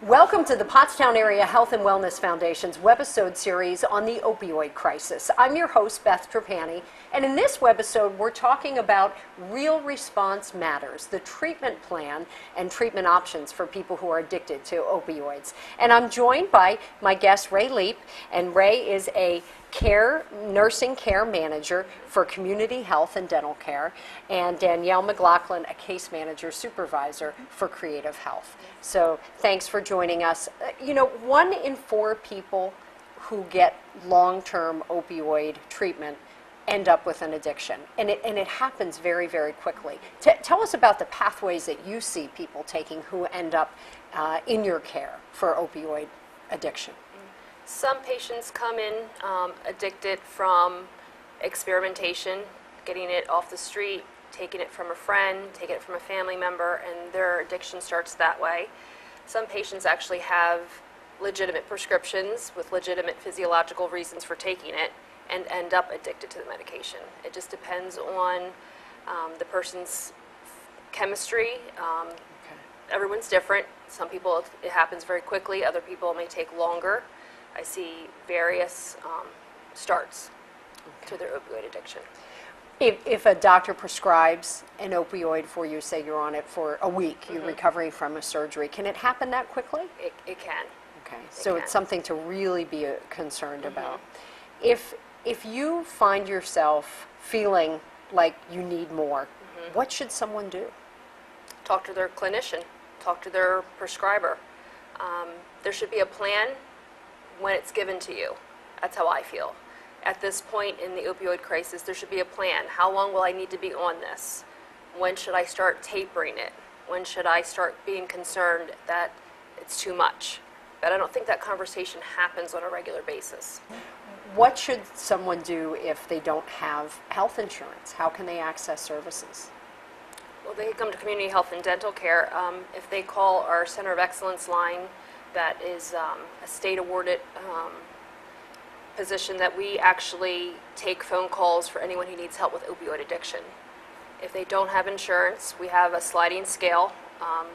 Welcome to the Pottstown Area Health and Wellness Foundation's Webisode series on the opioid crisis. I'm your host, Beth Trapani, and in this webisode, we're talking about Real Response Matters, the treatment plan and treatment options for people who are addicted to opioids. And I'm joined by my guest, Ray Leap, and Ray is a nursing care manager for community health and dental care, and Danielle McLaughlin, a case manager supervisor for creative health. So thanks for joining us. 1 in 4 people who get long-term opioid treatment end up with an addiction, and it happens very, very quickly. Tell us about the pathways that you see people taking who end up in your care for opioid addiction. Some patients come in addicted from experimentation, getting it off the street, taking it from a friend, taking it from a family member, and their addiction starts that way. Some patients actually have legitimate prescriptions with legitimate physiological reasons for taking it and end up addicted to the medication. It just depends on the person's chemistry. Everyone's different. Some people, it happens very quickly. Other people may take longer. I see various starts to their opioid addiction. If a doctor prescribes an opioid for you, say you're on it for a week, you're recovering from a surgery, can it happen that quickly? It can. Okay, so it's something to really be concerned about. If you find yourself feeling like you need more, what should someone do? Talk to their clinician, talk to their prescriber. There should be a plan when it's given to you. That's how I feel. At this point in the opioid crisis, there should be a plan. How long will I need to be on this? When should I start tapering it? When should I start being concerned that it's too much? But I don't think that conversation happens on a regular basis. What should someone do if they don't have health insurance? How can they access services? Well, they can come to community health and dental care. If they call our Center of Excellence line, that is a state-awarded position that we actually take phone calls for anyone who needs help with opioid addiction. If they don't have insurance, we have a sliding scale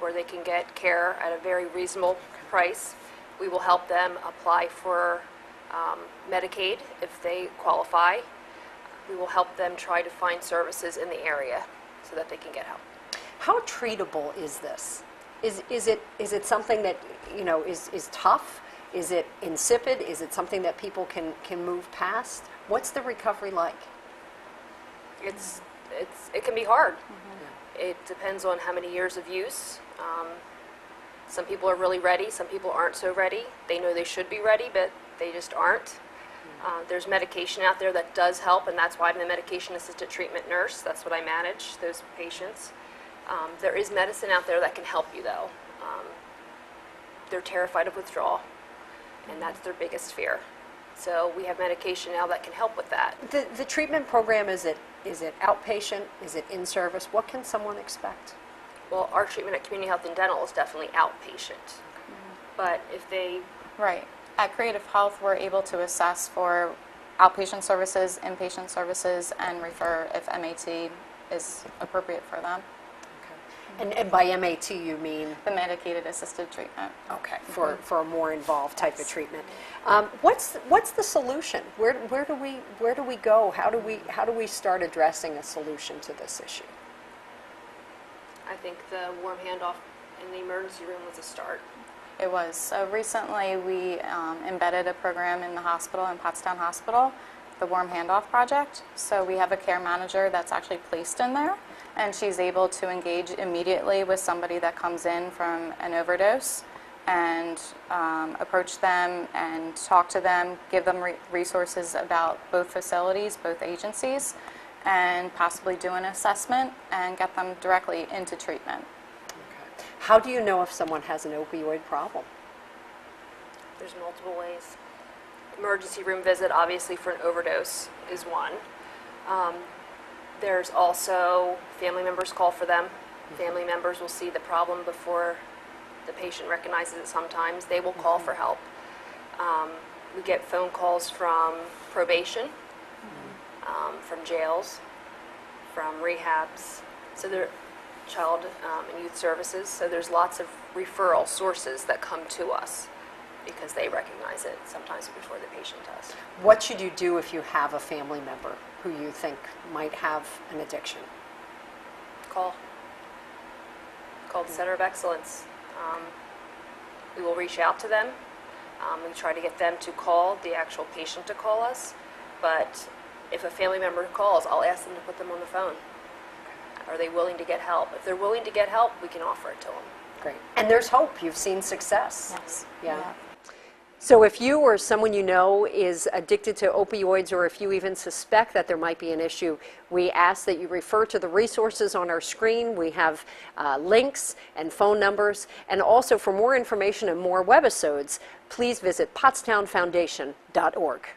where they can get care at a very reasonable price. We will help them apply for Medicaid if they qualify. We will help them try to find services in the area so that they can get help. How treatable is this? Is it something that is tough? Is it insipid? Is it something that people can move past? What's the recovery like? It can be hard. It depends on how many years of use. Some people are really ready. Some people aren't so ready. They know they should be ready, but they just aren't. There's medication out there that does help, and that's why I'm the medication-assisted treatment nurse. That's what I manage, those patients. There is medicine out there that can help you, though. They're terrified of withdrawal, and that's their biggest fear. So we have medication now that can help with that. The treatment program, is it outpatient? Is it in-service? What can someone expect? Well, our treatment at Community Health and Dental is definitely outpatient. But if they... Right. At Creative Health, we're able to assess for outpatient services, inpatient services, and refer if MAT is appropriate for them. And by MAT, you mean? The medicated assisted treatment. Okay, for a more involved type of treatment. What's the solution? Where do we go? How do we start addressing a solution to this issue? I think the warm handoff in the emergency room was a start. It was. So recently we embedded a program in the hospital, in Pottstown Hospital, the Warm Handoff Project. So we have a care manager that's actually placed in there, and she's able to engage immediately with somebody that comes in from an overdose and approach them and talk to them, give them resources about both facilities, both agencies, and possibly do an assessment and get them directly into treatment. Okay. How do you know if someone has an opioid problem? There's multiple ways. Emergency room visit, obviously, for an overdose is one. There's also family members call for them. Family members will see the problem before the patient recognizes it sometimes. They will call for help. We get phone calls from probation, from jails, from rehabs. So child and youth services, so there's lots of referral sources that come to us because they recognize it sometimes before the patient does. What should you do if you have a family member who you think might have an addiction? Call the Center of Excellence. We will reach out to them. We try to get them to call the actual patient to call us, but if a family member calls, I'll ask them to put them on the phone. Are they willing to get help? If they're willing to get help, we can offer it to them. Great. And there's hope. You've seen success. Yes. Yeah. So if you or someone you know is addicted to opioids, or if you even suspect that there might be an issue, we ask that you refer to the resources on our screen. We have links and phone numbers. And also, for more information and more webisodes, please visit pottstownfoundation.org.